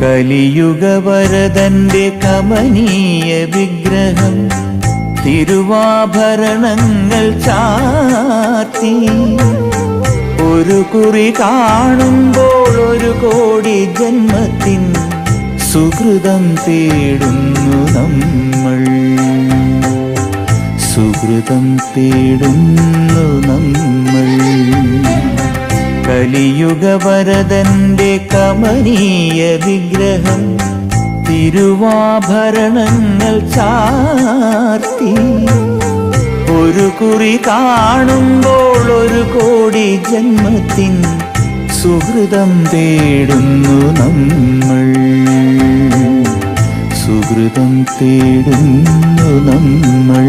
കലിയുഗവരദന്റെ കമനീയ വിഗ്രഹം തിരുവാഭരണങ്ങൾ ചാർത്തി ഒരു കുറി കാണുമ്പോൾ ഒരു കോടി ജന്മത്തിൻ സുകൃതം തേടുന്നു നമ്മൾ, സുകൃതം തേടുന്നു നമ്മൾ. കലിയുഗവരദന്റെ കമനീയ വിഗ്രഹം തിരുവാഭരണങ്ങൾ ചാർത്തി ഒരു കുറി കാണുമ്പോൾ ഒരു കോടി ജന്മത്തിൻ സുഹൃതം തേടുന്നു നമ്മൾ, സുഹൃതം തേടുന്നു നമ്മൾ.